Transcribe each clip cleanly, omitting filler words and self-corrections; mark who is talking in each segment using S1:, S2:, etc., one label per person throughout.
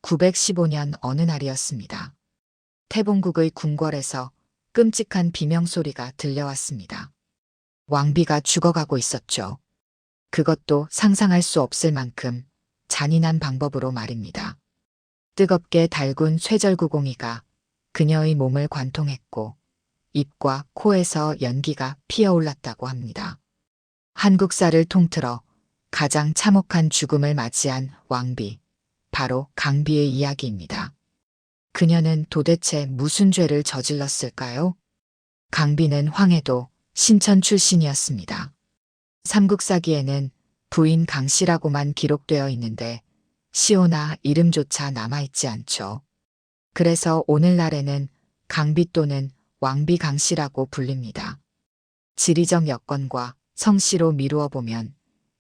S1: 915년 어느 날이었습니다. 태봉국의 궁궐에서 끔찍한 비명소리가 들려왔습니다. 왕비가 죽어가고 있었죠. 그것도 상상할 수 없을 만큼 잔인한 방법으로 말입니다. 뜨겁게 달군 쇠절구공이가 그녀의 몸을 관통했고 입과 코에서 연기가 피어올랐다고 합니다. 한국사를 통틀어 가장 참혹한 죽음을 맞이한 왕비, 바로 강비의 이야기입니다. 그녀는 도대체 무슨 죄를 저질렀을까요? 강비는 황해도 신천 출신이었습니다. 삼국사기에는 부인 강씨라고만 기록되어 있는데 시호나 이름조차 남아있지 않죠. 그래서 오늘날에는 강비 또는 왕비 강씨라고 불립니다. 지리적 여건과 성씨로 미루어 보면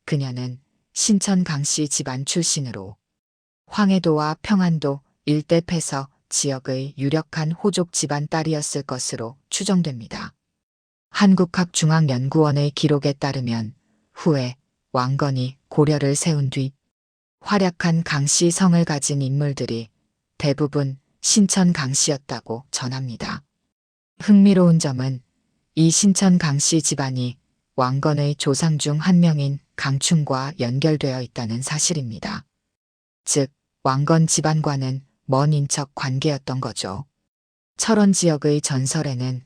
S1: 그녀는 신천 강씨 집안 출신으로 황해도와 평안도 일대 폐서 지역의 유력한 호족 집안 딸이었을 것으로 추정됩니다. 한국학중앙연구원의 기록에 따르면 후에 왕건이 고려를 세운 뒤 활약한 강씨 성을 가진 인물들이 대부분 신천 강씨였다고 전합니다. 흥미로운 점은 이 신천 강씨 집안이 왕건의 조상 중 한 명인 강충과 연결되어 있다는 사실입니다. 즉, 왕건 집안과는 먼 인척 관계였던 거죠. 철원 지역의 전설에는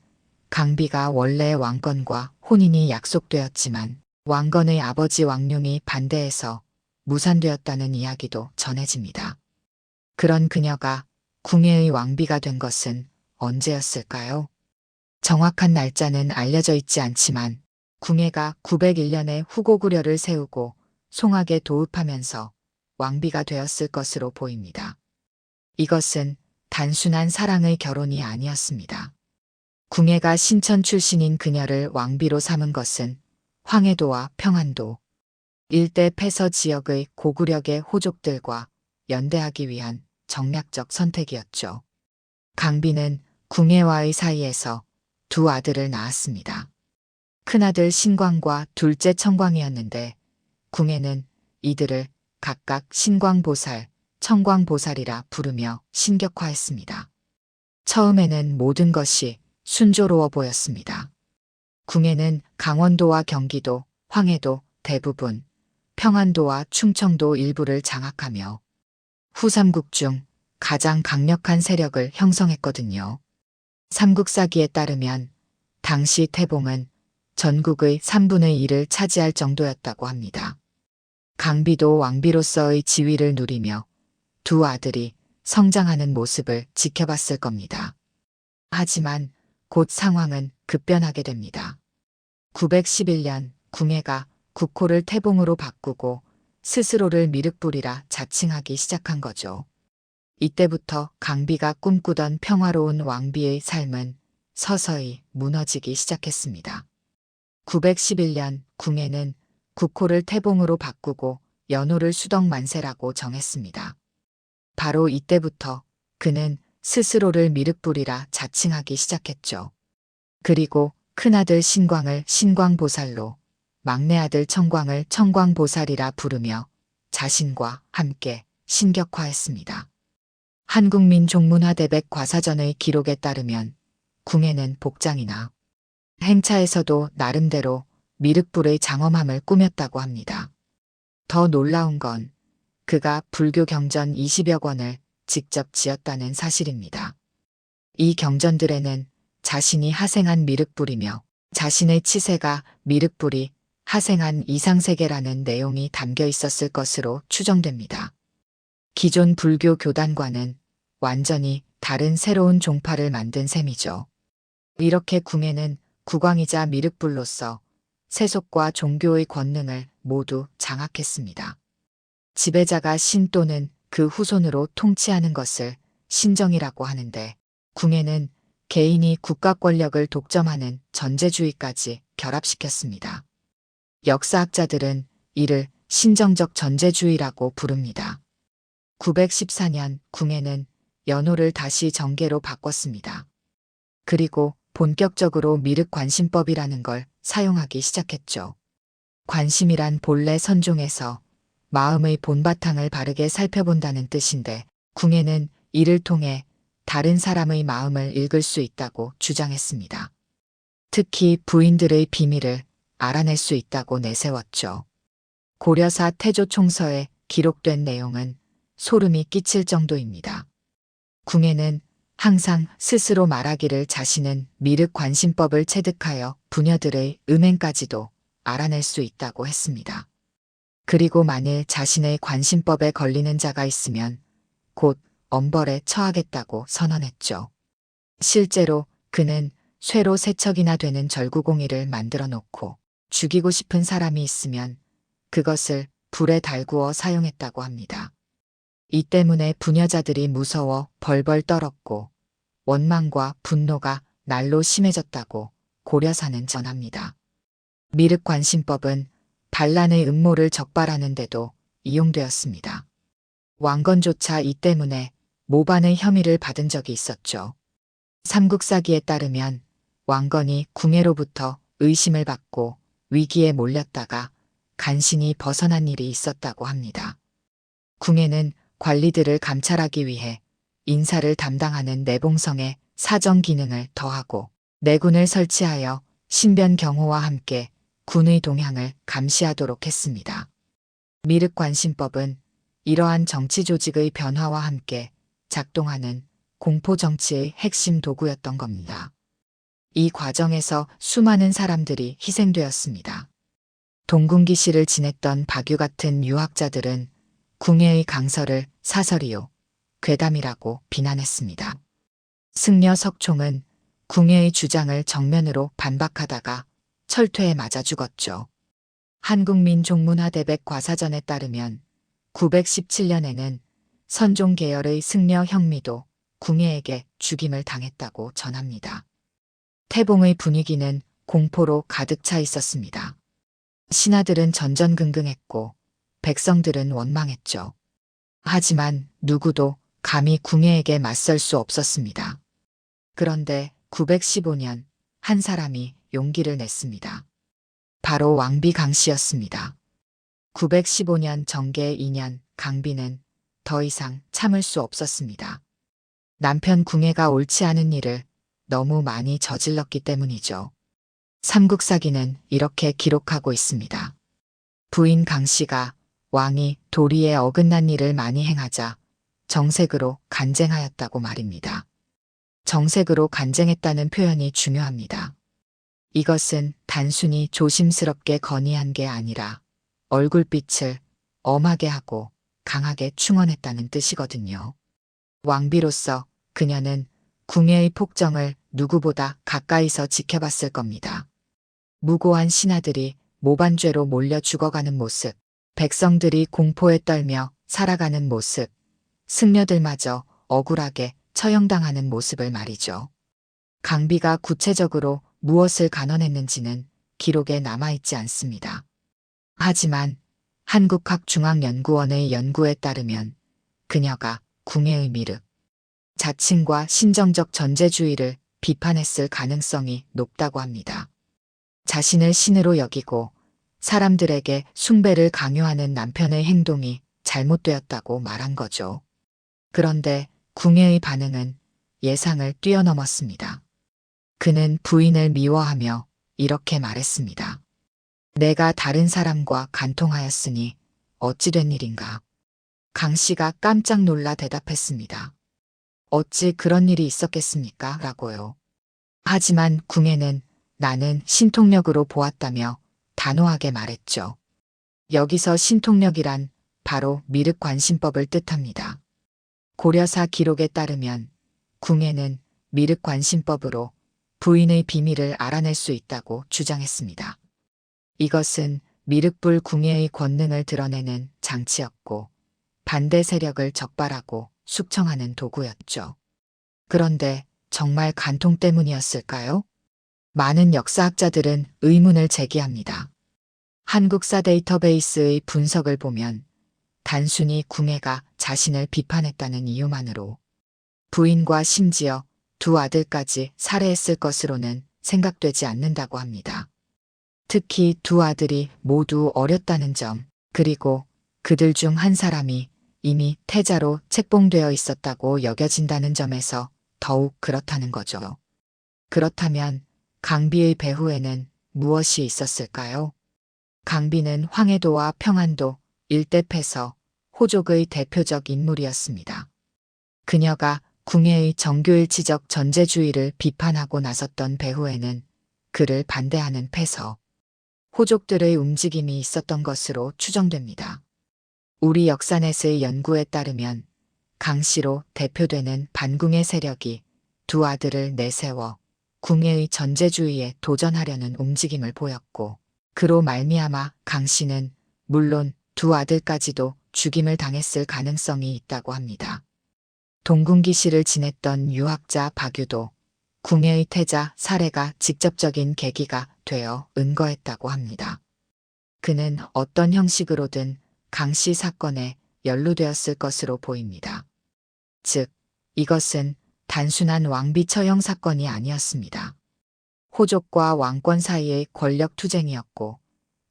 S1: 강비가 원래 왕건과 혼인이 약속되었지만 왕건의 아버지 왕룡이 반대해서 무산되었다는 이야기도 전해집니다. 그런 그녀가 궁예의 왕비가 된 것은 언제였을까요? 정확한 날짜는 알려져 있지 않지만 궁예가 901년에 후고구려를 세우고 송악에 도읍하면서 왕비가 되었을 것으로 보입니다. 이것은 단순한 사랑의 결혼이 아니었습니다. 궁예가 신천 출신인 그녀를 왕비로 삼은 것은 황해도와 평안도 일대 폐서 지역의 고구려계 호족들과 연대하기 위한 정략적 선택이었죠. 강비는 궁예와의 사이에서 두 아들을 낳았습니다. 큰아들 신광과 둘째 청광이었는데 궁예는 이들을 각각 신광보살, 청광보살이라 부르며 신격화했습니다. 처음에는 모든 것이 순조로워 보였습니다. 궁예는 강원도와 경기도, 황해도 대부분, 평안도와 충청도 일부를 장악하며 후삼국 중 가장 강력한 세력을 형성했거든요. 삼국사기에 따르면 당시 태봉은 전국의 3분의 1을 차지할 정도였다고 합니다. 강비도 왕비로서의 지위를 누리며 두 아들이 성장하는 모습을 지켜봤을 겁니다. 하지만 곧 상황은 급변하게 됩니다. 911년 궁예가 국호를 태봉으로 바꾸고 스스로를 미륵불이라 자칭하기 시작한 거죠. 이때부터 강비가 꿈꾸던 평화로운 왕비의 삶은 서서히 무너지기 시작했습니다. 911년 궁예는 국호를 태봉으로 바꾸고 연호를 수덕만세라고 정했습니다. 바로 이때부터 그는 스스로를 미륵불이라 자칭하기 시작했죠. 그리고 큰아들 신광을 신광보살로, 막내 아들 청광을 청광보살이라 부르며 자신과 함께 신격화했습니다. 한국민족문화대백 과사전의 기록에 따르면 궁예는 복장이나 행차에서도 나름대로 미륵불의 장엄함을 꾸몄다고 합니다. 더 놀라운 건 그가 불교 경전 20여 권을 직접 지었다는 사실입니다. 이 경전들에는 자신이 하생한 미륵불이며 자신의 치세가 미륵불이 하생한 이상세계라는 내용이 담겨 있었을 것으로 추정됩니다. 기존 불교 교단과는 완전히 다른 새로운 종파를 만든 셈이죠. 이렇게 궁예는 국왕이자 미륵불로서 세속과 종교의 권능을 모두 장악했습니다. 지배자가 신 또는 그 후손으로 통치하는 것을 신정이라고 하는데 궁예는 개인이 국가 권력을 독점하는 전제주의까지 결합시켰습니다. 역사학자들은 이를 신정적 전제주의라고 부릅니다. 914년 궁예는 연호를 다시 정계로 바꿨습니다. 그리고 본격적으로 미륵관심법이라는 걸 사용하기 시작했죠. 관심이란 본래 선종에서 마음의 본바탕을 바르게 살펴본다는 뜻인데 궁예는 이를 통해 다른 사람의 마음을 읽을 수 있다고 주장했습니다. 특히 부인들의 비밀을 알아낼 수 있다고 내세웠죠. 고려사 태조총서에 기록된 내용은 소름이 끼칠 정도입니다. 궁예는 항상 스스로 말하기를 자신은 미륵관심법을 체득하여 부녀들의 음행까지도 알아낼 수 있다고 했습니다. 그리고 만일 자신의 관심법에 걸리는 자가 있으면 곧 엄벌에 처하겠다고 선언했죠. 실제로 그는 쇠로 세척이나 되는 절구공이를 만들어 놓고 죽이고 싶은 사람이 있으면 그것을 불에 달구어 사용했다고 합니다. 이 때문에 부녀자들이 무서워 벌벌 떨었고 원망과 분노가 날로 심해졌다고 고려사는 전합니다. 미륵관심법은 반란의 음모를 적발하는 데도 이용되었습니다. 왕건조차 이 때문에 모반의 혐의를 받은 적이 있었죠. 삼국사기에 따르면 왕건이 궁예로부터 의심을 받고 위기에 몰렸다가 간신히 벗어난 일이 있었다고 합니다. 궁예는 관리들을 감찰하기 위해 인사를 담당하는 내봉성에 사정 기능을 더하고 내군을 설치하여 신변 경호와 함께 군의 동향을 감시하도록 했습니다. 미륵관심법은 이러한 정치 조직의 변화와 함께 작동하는 공포 정치의 핵심 도구였던 겁니다. 이 과정에서 수많은 사람들이 희생되었습니다. 동궁기시를 지냈던 박유 같은 유학자들은 궁예의 강설을 사설이요, 괴담이라고 비난했습니다. 승려 석총은 궁예의 주장을 정면으로 반박하다가 철퇴에 맞아 죽었죠. 한국민종문화대백 과사전에 따르면 917년에는 선종 계열의 승려 형미도 궁예에게 죽임을 당했다고 전합니다. 태봉의 분위기는 공포로 가득 차 있었습니다. 신하들은 전전긍긍했고 백성들은 원망했죠. 하지만 누구도 감히 궁예에게 맞설 수 없었습니다. 그런데 915년 한 사람이 용기를 냈습니다. 바로 왕비 강씨였습니다. 915년 정계 2년 강비는 더 이상 참을 수 없었습니다. 남편 궁예가 옳지 않은 일을 너무 많이 저질렀기 때문이죠. 삼국사기는 이렇게 기록하고 있습니다. 부인 강씨가 왕이 도리에 어긋난 일을 많이 행하자 정색으로 간쟁하였다고 말입니다. 정색으로 간쟁했다는 표현이 중요합니다. 이것은 단순히 조심스럽게 건의한 게 아니라 얼굴빛을 엄하게 하고 강하게 충언했다는 뜻이거든요. 왕비로서 그녀는 궁예의 폭정을 누구보다 가까이서 지켜봤을 겁니다. 무고한 신하들이 모반죄로 몰려 죽어가는 모습, 백성들이 공포에 떨며 살아가는 모습, 승려들마저 억울하게 처형당하는 모습을 말이죠. 강비가 구체적으로 무엇을 간언했는지는 기록에 남아있지 않습니다. 하지만 한국학중앙연구원의 연구에 따르면 그녀가 궁예의 미륵, 자칭과 신정적 전제주의를 비판했을 가능성이 높다고 합니다. 자신을 신으로 여기고 사람들에게 숭배를 강요하는 남편의 행동이 잘못되었다고 말한 거죠. 그런데 궁예의 반응은 예상을 뛰어넘었습니다. 그는 부인을 미워하며 이렇게 말했습니다. 내가 다른 사람과 간통하였으니 어찌 된 일인가. 강 씨가 깜짝 놀라 대답했습니다. 어찌 그런 일이 있었겠습니까? 라고요. 하지만 궁예는 나는 신통력으로 보았다며 단호하게 말했죠. 여기서 신통력이란 바로 미륵관심법을 뜻합니다. 고려사 기록에 따르면 궁예는 미륵관심법으로 부인의 비밀을 알아낼 수 있다고 주장했습니다. 이것은 미륵불 궁예의 권능을 드러내는 장치였고 반대 세력을 적발하고 숙청하는 도구였죠. 그런데 정말 간통 때문이었을까요? 많은 역사학자들은 의문을 제기합니다. 한국사 데이터베이스의 분석을 보면 단순히 궁예가 자신을 비판했다는 이유만으로 부인과 심지어 두 아들까지 살해했을 것으로는 생각되지 않는다고 합니다. 특히 두 아들이 모두 어렸다는 점, 그리고 그들 중 한 사람이 이미 태자로 책봉되어 있었다고 여겨진다는 점에서 더욱 그렇다는 거죠. 그렇다면 강비의 배후에는 무엇이 있었을까요? 강비는 황해도와 평안도 일대 패서 호족의 대표적 인물이었습니다. 그녀가 궁예의 정교일치적 전제주의를 비판하고 나섰던 배후에는 그를 반대하는 패서, 호족들의 움직임이 있었던 것으로 추정됩니다. 우리 역사넷의 연구에 따르면 강씨로 대표되는 반궁의 세력이 두 아들을 내세워 궁예의 전제주의에 도전하려는 움직임을 보였고, 그로 말미암아 강씨는 물론 두 아들까지도 죽임을 당했을 가능성이 있다고 합니다. 동궁기시를 지냈던 유학자 박유도 궁예의 태자 살해가 직접적인 계기가 되어 은거했다고 합니다. 그는 어떤 형식으로든 강씨 사건에 연루되었을 것으로 보입니다. 즉, 이것은 단순한 왕비 처형 사건이 아니었습니다. 호족과 왕권 사이의 권력 투쟁이었고,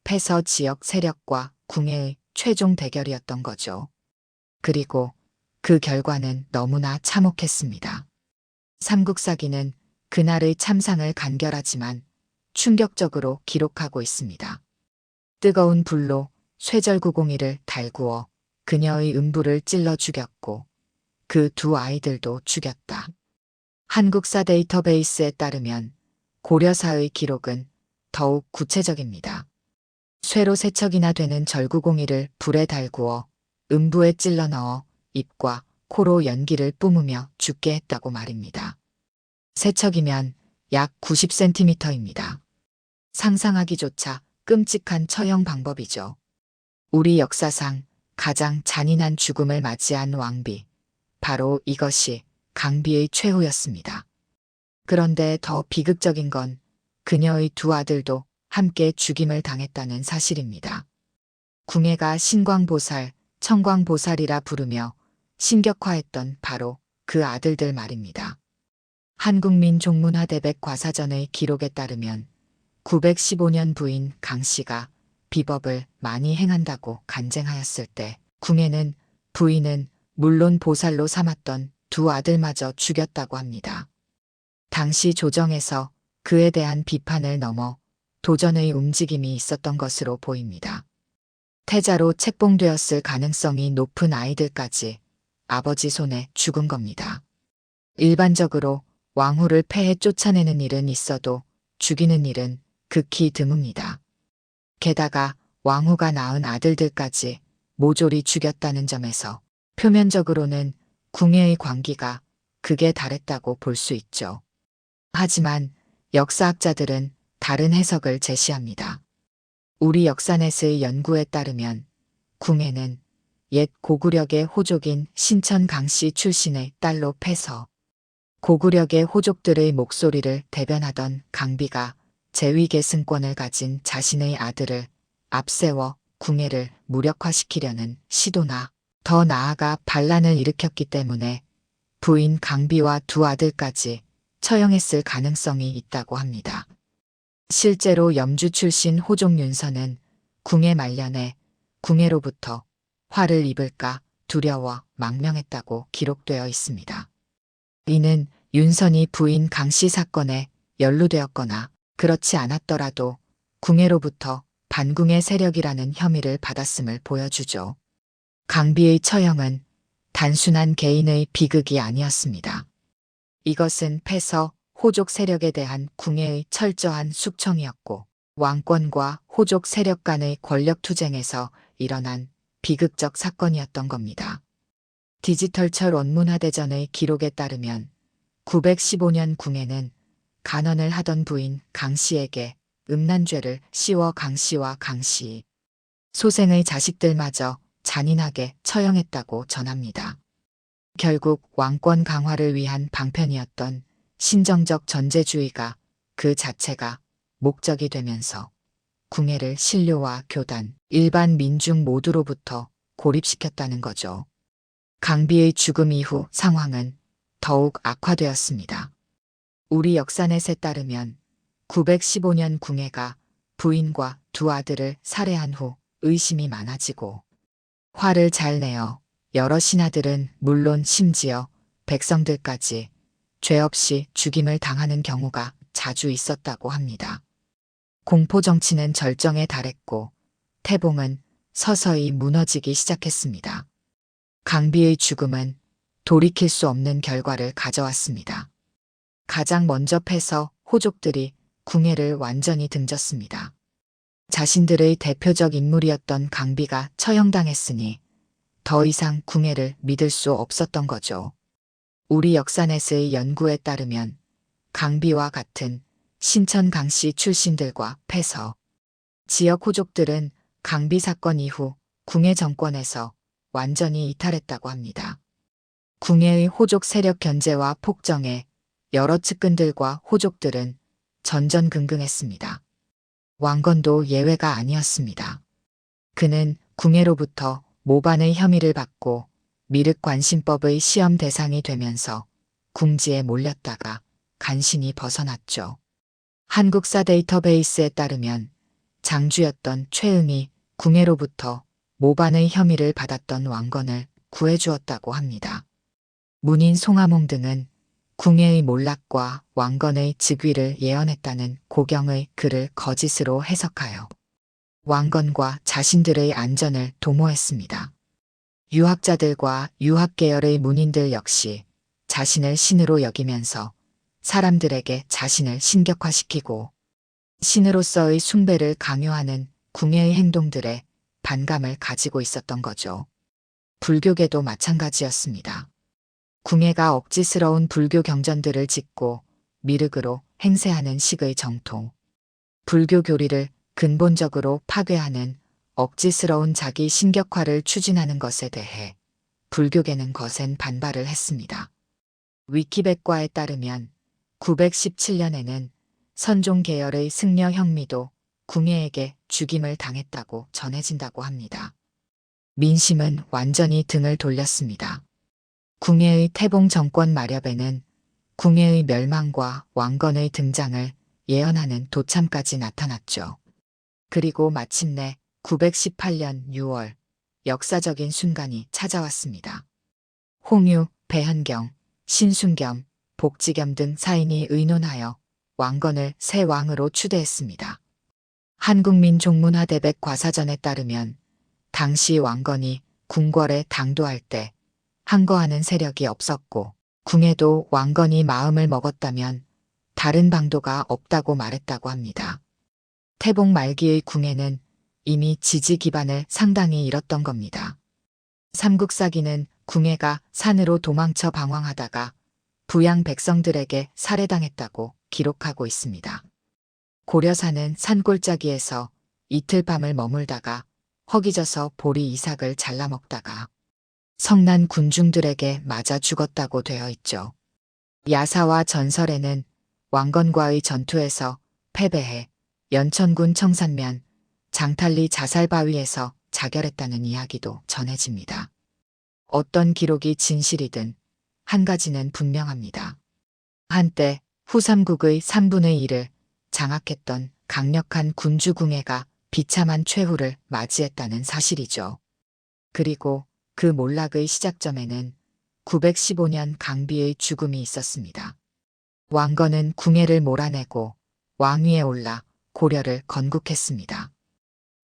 S1: 패서 지역 세력과 궁예의 최종 대결이었던 거죠. 그리고 그 결과는 너무나 참혹했습니다. 삼국사기는 그날의 참상을 간결하지만 충격적으로 기록하고 있습니다. 뜨거운 불로 쇠절구공이를 달구어 그녀의 음부를 찔러 죽였고 그 두 아이들도 죽였다. 한국사 데이터베이스에 따르면 고려사의 기록은 더욱 구체적입니다. 쇠로 세척이나 되는 절구공이를 불에 달구어 음부에 찔러 넣어 입과 코로 연기를 뿜으며 죽게 했다고 말입니다. 세척이면 약 90cm입니다. 상상하기조차 끔찍한 처형 방법이죠. 우리 역사상 가장 잔인한 죽음을 맞이한 왕비, 바로 이것이 강비의 최후였습니다. 그런데 더 비극적인 건 그녀의 두 아들도 함께 죽임을 당했다는 사실입니다. 궁예가 신광보살, 청광보살이라 부르며 신격화했던 바로 그 아들들 말입니다. 한국민종문화대백 과사전의 기록에 따르면 915년 부인 강씨가 비법을 많이 행한다고 간쟁하였을 때 궁예는 부인은 물론 보살로 삼았던 두 아들마저 죽였다고 합니다. 당시 조정에서 그에 대한 비판을 넘어 도전의 움직임이 있었던 것으로 보입니다. 태자로 책봉되었을 가능성이 높은 아이들까지 아버지 손에 죽은 겁니다. 일반적으로 왕후를 폐해 쫓아내는 일은 있어도 죽이는 일은 극히 드뭅니다. 게다가 왕후가 낳은 아들들까지 모조리 죽였다는 점에서 표면적으로는 궁예의 광기가 극에 달했다고 볼 수 있죠. 하지만 역사학자들은 다른 해석을 제시합니다. 우리 역사넷의 연구에 따르면 궁예는 옛 고구려의 호족인 신천 강씨 출신의 딸로 패서 고구려의 호족들의 목소리를 대변하던 강비가 재위계승권을 가진 자신의 아들을 앞세워 궁예를 무력화시키려는 시도나 더 나아가 반란을 일으켰기 때문에 부인 강비와 두 아들까지 처형했을 가능성이 있다고 합니다. 실제로 염주 출신 호족 윤선은 궁예 말년에 궁예로부터 화를 입을까 두려워 망명했다고 기록되어 있습니다. 이는 윤선이 부인 강씨 사건에 연루되었거나 그렇지 않았더라도 궁예로부터 반궁의 세력이라는 혐의를 받았음을 보여주죠. 강비의 처형은 단순한 개인의 비극이 아니었습니다. 이것은 패서 호족 세력에 대한 궁예의 철저한 숙청이었고 왕권과 호족 세력 간의 권력 투쟁에서 일어난 비극적 사건이었던 겁니다. 디지털철 원문화대전의 기록에 따르면 915년 궁예는 간언을 하던 부인 강씨에게 음란죄를 씌워 강씨와 강씨 소생의 자식들마저 잔인하게 처형했다고 전합니다. 결국 왕권 강화를 위한 방편이었던 신정적 전제주의가 그 자체가 목적이 되면서 궁예를 신료와 교단, 일반 민중 모두로부터 고립시켰다는 거죠. 강비의 죽음 이후 상황은 더욱 악화되었습니다. 우리 역사넷에 따르면 915년 궁예가 부인과 두 아들을 살해한 후 의심이 많아지고 화를 잘 내어 여러 신하들은 물론 심지어 백성들까지 죄 없이 죽임을 당하는 경우가 자주 있었다고 합니다. 공포 정치는 절정에 달했고 태봉은 서서히 무너지기 시작했습니다. 강비의 죽음은 돌이킬 수 없는 결과를 가져왔습니다. 가장 먼저 패서 호족들이 궁예를 완전히 등졌습니다. 자신들의 대표적 인물이었던 강비가 처형당했으니 더 이상 궁예를 믿을 수 없었던 거죠. 우리 역사넷의 연구에 따르면 강비와 같은 신천 강씨 출신들과 패서 지역 호족들은 강비 사건 이후 궁예 정권에서 완전히 이탈했다고 합니다. 궁예의 호족 세력 견제와 폭정에 여러 측근들과 호족들은 전전긍긍했습니다. 왕건도 예외가 아니었습니다. 그는 궁예로부터 모반의 혐의를 받고 미륵관신법의 시험 대상이 되면서 궁지에 몰렸다가 간신히 벗어났죠. 한국사 데이터베이스에 따르면 장주였던 최응이 궁예로부터 모반의 혐의를 받았던 왕건을 구해주었다고 합니다. 문인 송하몽 등은 궁예의 몰락과 왕건의 즉위를 예언했다는 고경의 글을 거짓으로 해석하여 왕건과 자신들의 안전을 도모했습니다. 유학자들과 유학계열의 문인들 역시 자신을 신으로 여기면서 사람들에게 자신을 신격화시키고 신으로서의 숭배를 강요하는 궁예의 행동들에 반감을 가지고 있었던 거죠. 불교계도 마찬가지였습니다. 궁예가 억지스러운 불교 경전들을 짓고 미륵으로 행세하는 식의 정통. 불교 교리를 근본적으로 파괴하는 억지스러운 자기 신격화를 추진하는 것에 대해 불교계는 거센 반발을 했습니다. 위키백과에 따르면 917년에는 선종 계열의 승려 형미도 궁예에게 죽임을 당했다고 전해진다고 합니다. 민심은 완전히 등을 돌렸습니다. 궁예의 태봉 정권 마렵에는 궁예의 멸망과 왕건의 등장을 예언하는 도참까지 나타났죠. 그리고 마침내 918년 6월 역사적인 순간이 찾아왔습니다. 홍유, 배현경, 신순겸, 복지겸 등 사인이 의논하여 왕건을 새 왕으로 추대했습니다. 한국민족문화대백 과사전에 따르면 당시 왕건이 궁궐에 당도할 때 항거하는 세력이 없었고 궁예도 왕건이 마음을 먹었다면 다른 방도가 없다고 말했다고 합니다. 태봉 말기의 궁예는 이미 지지 기반을 상당히 잃었던 겁니다. 삼국사기는 궁예가 산으로 도망쳐 방황하다가 부양 백성들에게 살해당했다고 기록하고 있습니다. 고려사는 산골짜기에서 이틀 밤을 머물다가 허기져서 보리 이삭을 잘라먹다가 성난 군중들에게 맞아 죽었다고 되어 있죠. 야사와 전설에는 왕건과의 전투에서 패배해 연천군 청산면 장탈리 자살바위에서 자결했다는 이야기도 전해집니다. 어떤 기록이 진실이든 한 가지는 분명합니다. 한때 후삼국의 3분의 1을 장악했던 강력한 군주궁예가 비참한 최후를 맞이했다는 사실이죠. 그리고 그 몰락의 시작점에는 915년 강비의 죽음이 있었습니다. 왕건은 궁예를 몰아내고 왕위에 올라 고려를 건국했습니다.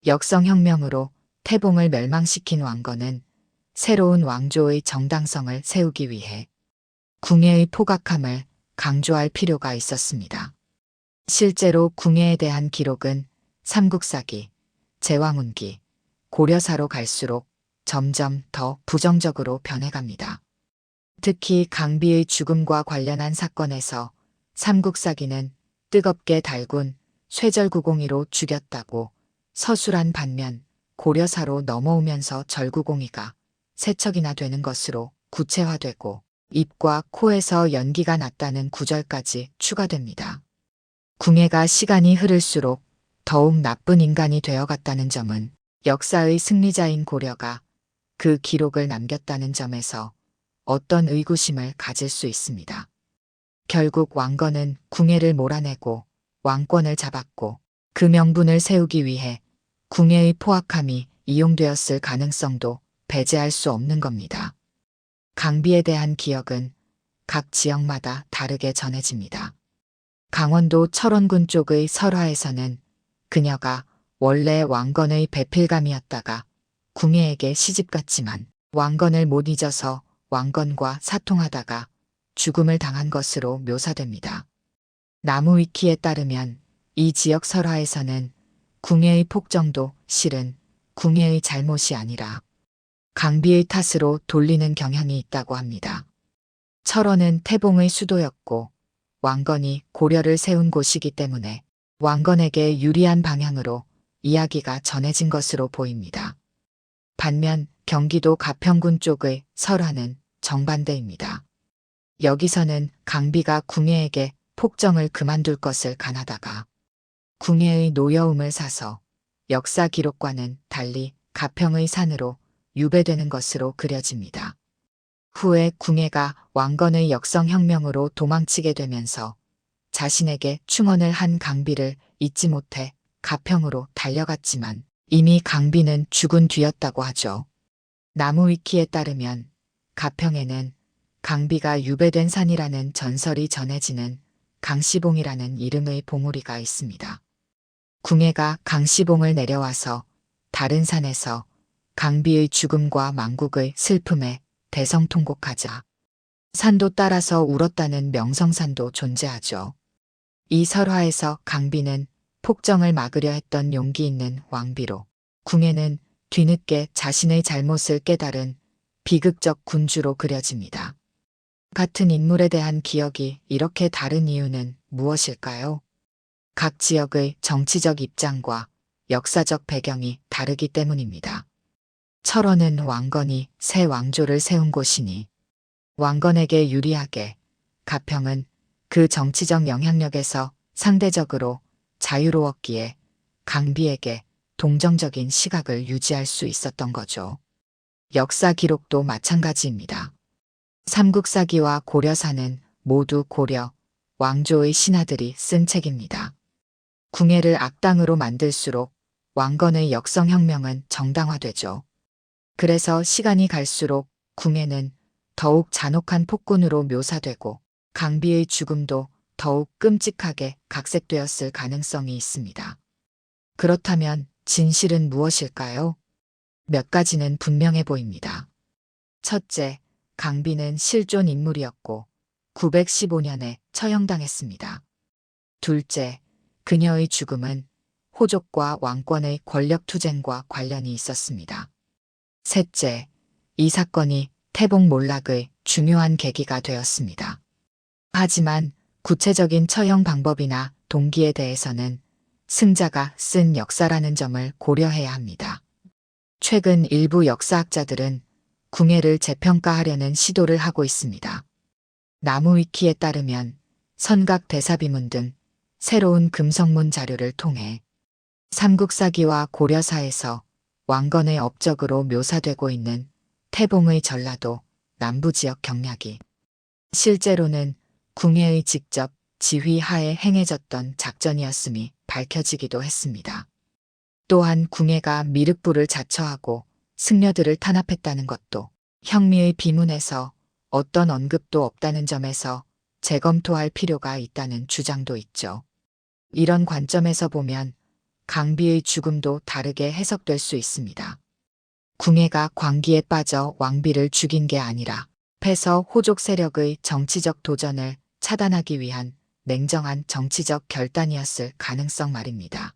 S1: 역성혁명으로 태봉을 멸망시킨 왕건은 새로운 왕조의 정당성을 세우기 위해 궁예의 포각함을 강조할 필요가 있었습니다. 실제로 궁예에 대한 기록은 삼국사기, 제왕운기, 고려사로 갈수록 점점 더 부정적으로 변해갑니다. 특히 강비의 죽음과 관련한 사건에서 삼국사기는 뜨겁게 달군 쇠절구공이로 죽였다고 서술한 반면 고려사로 넘어오면서 절구공이가 세척이나 되는 것으로 구체화되고 입과 코에서 연기가 났다는 구절까지 추가됩니다. 궁예가 시간이 흐를수록 더욱 나쁜 인간이 되어갔다는 점은 역사의 승리자인 고려가 그 기록을 남겼다는 점에서 어떤 의구심을 가질 수 있습니다. 결국 왕건은 궁예를 몰아내고 왕권을 잡았고 그 명분을 세우기 위해 궁예의 포악함이 이용되었을 가능성도 배제할 수 없는 겁니다. 강비에 대한 기억은 각 지역마다 다르게 전해집니다. 강원도 철원군 쪽의 설화에서는 그녀가 원래 왕건의 배필감이었다가 궁예에게 시집갔지만 왕건을 못 잊어서 왕건과 사통하다가 죽음을 당한 것으로 묘사됩니다. 나무위키에 따르면 이 지역 설화에서는 궁예의 폭정도 실은 궁예의 잘못이 아니라 강비의 탓으로 돌리는 경향이 있다고 합니다. 철원은 태봉의 수도였고 왕건이 고려를 세운 곳이기 때문에 왕건에게 유리한 방향으로 이야기가 전해진 것으로 보입니다. 반면 경기도 가평군 쪽의 설화는 정반대입니다. 여기서는 강비가 궁예에게 폭정을 그만둘 것을 간하다가 궁예의 노여움을 사서 역사 기록과는 달리 가평의 산으로 유배되는 것으로 그려집니다. 후에 궁예가 왕건의 역성혁명으로 도망치게 되면서 자신에게 충언을 한 강비를 잊지 못해 가평으로 달려갔지만 이미 강비는 죽은 뒤였다고 하죠. 나무위키에 따르면 가평에는 강비가 유배된 산이라는 전설이 전해지는 강시봉이라는 이름의 봉우리가 있습니다. 궁예가 강시봉을 내려와서 다른 산에서 강비의 죽음과 망국의 슬픔에 대성통곡하자 산도 따라서 울었다는 명성산도 존재하죠. 이 설화에서 강비는 폭정을 막으려 했던 용기 있는 왕비로 궁예는 뒤늦게 자신의 잘못을 깨달은 비극적 군주로 그려집니다. 같은 인물에 대한 기억이 이렇게 다른 이유는 무엇일까요? 각 지역의 정치적 입장과 역사적 배경이 다르기 때문입니다. 철원은 왕건이 새 왕조를 세운 곳이니 왕건에게 유리하게, 가평은 그 정치적 영향력에서 상대적으로 자유로웠기에 강비에게 동정적인 시각을 유지할 수 있었던 거죠. 역사 기록도 마찬가지입니다. 삼국사기와 고려사는 모두 고려, 왕조의 신하들이 쓴 책입니다. 궁예를 악당으로 만들수록 왕건의 역성혁명은 정당화되죠. 그래서 시간이 갈수록 궁예는 더욱 잔혹한 폭군으로 묘사되고 강비의 죽음도 더욱 끔찍하게 각색되었을 가능성이 있습니다. 그렇다면 진실은 무엇일까요? 몇 가지는 분명해 보입니다. 첫째, 강비는 실존 인물이었고 915년에 처형당했습니다. 둘째, 그녀의 죽음은 호족과 왕권의 권력투쟁과 관련이 있었습니다. 셋째, 이 사건이 태봉몰락의 중요한 계기가 되었습니다. 하지만 구체적인 처형 방법이나 동기에 대해서는 승자가 쓴 역사라는 점을 고려해야 합니다. 최근 일부 역사학자들은 궁예를 재평가하려는 시도를 하고 있습니다. 나무위키에 따르면 선각대사비문 등 새로운 금성문 자료를 통해 삼국사기와 고려사에서 왕건의 업적으로 묘사되고 있는 태봉의 전라도 남부지역 경략이 실제로는 궁예의 직접 지휘하에 행해졌던 작전이었음이 밝혀지기도 했습니다. 또한 궁예가 미륵부를 자처하고 승려들을 탄압했다는 것도 형미의 비문에서 어떤 언급도 없다는 점에서 재검토할 필요가 있다는 주장도 있죠. 이런 관점에서 보면 강비의 죽음도 다르게 해석될 수 있습니다. 궁예가 광기에 빠져 왕비를 죽인 게 아니라 패서 호족 세력의 정치적 도전을 차단하기 위한 냉정한 정치적 결단이었을 가능성 말입니다.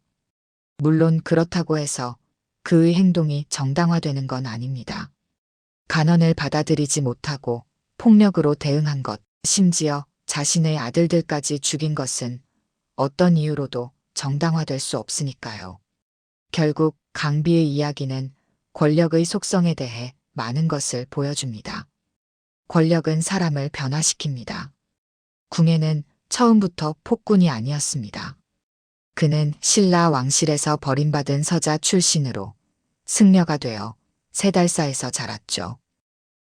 S1: 물론 그렇다고 해서 그의 행동이 정당화되는 건 아닙니다. 간언을 받아들이지 못하고 폭력으로 대응한 것, 심지어 자신의 아들들까지 죽인 것은 어떤 이유로도 정당화될 수 없으니까요. 결국 강비의 이야기는 권력의 속성에 대해 많은 것을 보여줍니다. 권력은 사람을 변화시킵니다. 궁예는 처음부터 폭군이 아니었습니다. 그는 신라 왕실에서 버림받은 서자 출신으로 승려가 되어 세달사에서 자랐죠.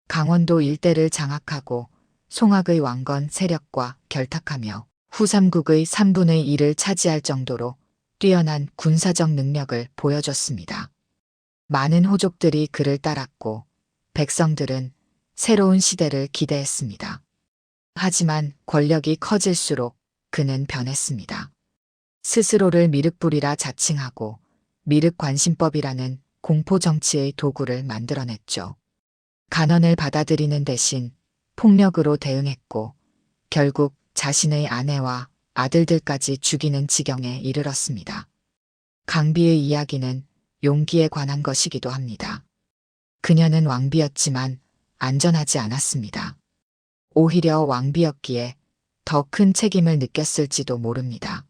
S1: 강원도 일대를 장악하고 송악의 왕건 세력과 결탁하며 후삼국의 3분의 1을 차지할 정도로 뛰어난 군사적 능력을 보여줬습니다. 많은 호족들이 그를 따랐고 백성들은 새로운 시대를 기대했습니다. 하지만 권력이 커질수록 그는 변했습니다. 스스로를 미륵불이라 자칭하고 미륵관심법이라는 공포정치의 도구를 만들어냈죠. 간언을 받아들이는 대신 폭력으로 대응했고 결국 자신의 아내와 아들들까지 죽이는 지경에 이르렀습니다. 강비의 이야기는 용기에 관한 것이기도 합니다. 그녀는 왕비였지만 안전하지 않았습니다. 오히려 왕비였기에 더 큰 책임을 느꼈을지도 모릅니다.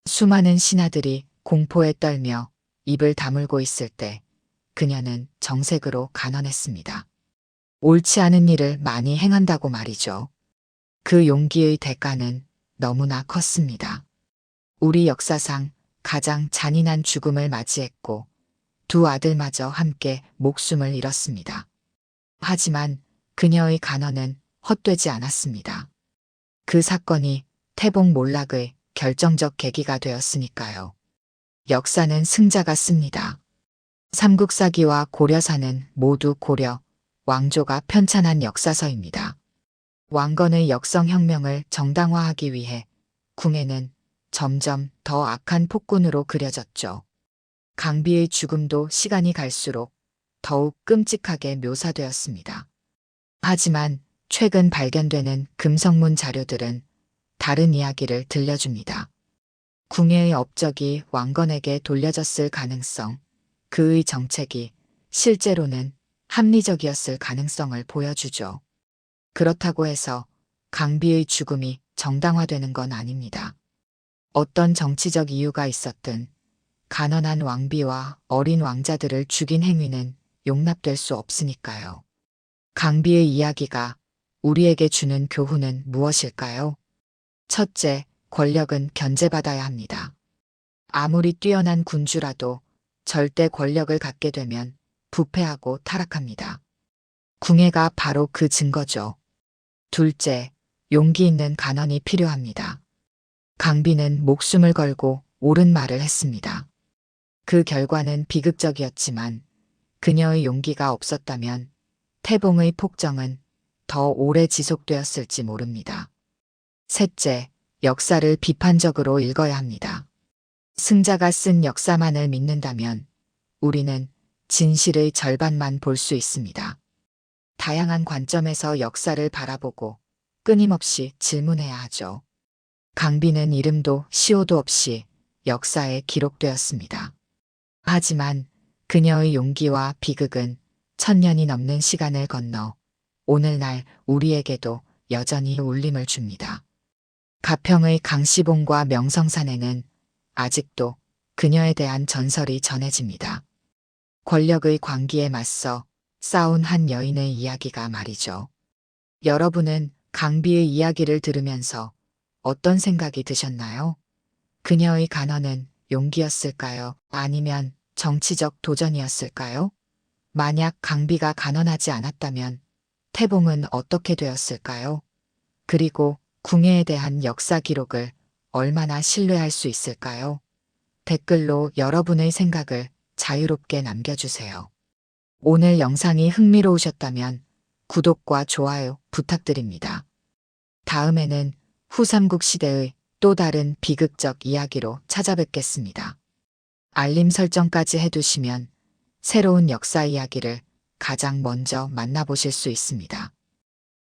S1: 수많은 신하들이 공포에 떨며 입을 다물고 있을 때 그녀는 정색으로 간언했습니다. 옳지 않은 일을 많이 행한다고 말이죠. 그 용기의 대가는 너무나 컸습니다. 우리 역사상 가장 잔인한 죽음을 맞이했고 두 아들마저 함께 목숨을 잃었습니다. 하지만 그녀의 간언은 헛되지 않았습니다. 그 사건이 태봉 몰락의 결정적 계기가 되었으니까요. 역사는 승자가 씁니다. 삼국사기와 고려사는 모두 고려, 왕조가 편찬한 역사서입니다. 왕건의 역성혁명을 정당화하기 위해 궁예는 점점 더 악한 폭군으로 그려졌죠. 강비의 죽음도 시간이 갈수록 더욱 끔찍하게 묘사되었습니다. 하지만 최근 발견되는 금성문 자료들은 다른 이야기를 들려줍니다. 궁예의 업적이 왕건에게 돌려졌을 가능성, 그의 정책이 실제로는 합리적이었을 가능성을 보여주죠. 그렇다고 해서 강비의 죽음이 정당화되는 건 아닙니다. 어떤 정치적 이유가 있었든 가난한 왕비와 어린 왕자들을 죽인 행위는 용납될 수 없으니까요. 강비의 이야기가 우리에게 주는 교훈은 무엇일까요? 첫째, 권력은 견제받아야 합니다. 아무리 뛰어난 군주라도 절대 권력을 갖게 되면 부패하고 타락합니다. 궁예가 바로 그 증거죠. 둘째, 용기 있는 간언이 필요합니다. 강비는 목숨을 걸고 옳은 말을 했습니다. 그 결과는 비극적이었지만 그녀의 용기가 없었다면 태봉의 폭정은 더 오래 지속되었을지 모릅니다. 셋째, 역사를 비판적으로 읽어야 합니다. 승자가 쓴 역사만을 믿는다면 우리는 진실의 절반만 볼 수 있습니다. 다양한 관점에서 역사를 바라보고 끊임없이 질문해야 하죠. 강비는 이름도 시호도 없이 역사에 기록되었습니다. 하지만 그녀의 용기와 비극은 1000년이 넘는 시간을 건너 오늘날 우리에게도 여전히 울림을 줍니다. 가평의 강시봉과 명성산에는 아직도 그녀에 대한 전설이 전해집니다. 권력의 광기에 맞서 싸운 한 여인의 이야기가 말이죠. 여러분은 강비의 이야기를 들으면서 어떤 생각이 드셨나요? 그녀의 간언은 용기였을까요? 아니면 정치적 도전이었을까요? 만약 강비가 간언하지 않았다면 태봉은 어떻게 되었을까요? 그리고 궁예에 대한 역사 기록을 얼마나 신뢰할 수 있을까요? 댓글로 여러분의 생각을 자유롭게 남겨주세요. 오늘 영상이 흥미로우셨다면 구독과 좋아요 부탁드립니다. 다음에는 후삼국 시대의 또 다른 비극적 이야기로 찾아뵙겠습니다. 알림 설정까지 해두시면 새로운 역사 이야기를 가장 먼저 만나보실 수 있습니다.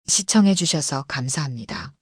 S1: 시청해주셔서 감사합니다.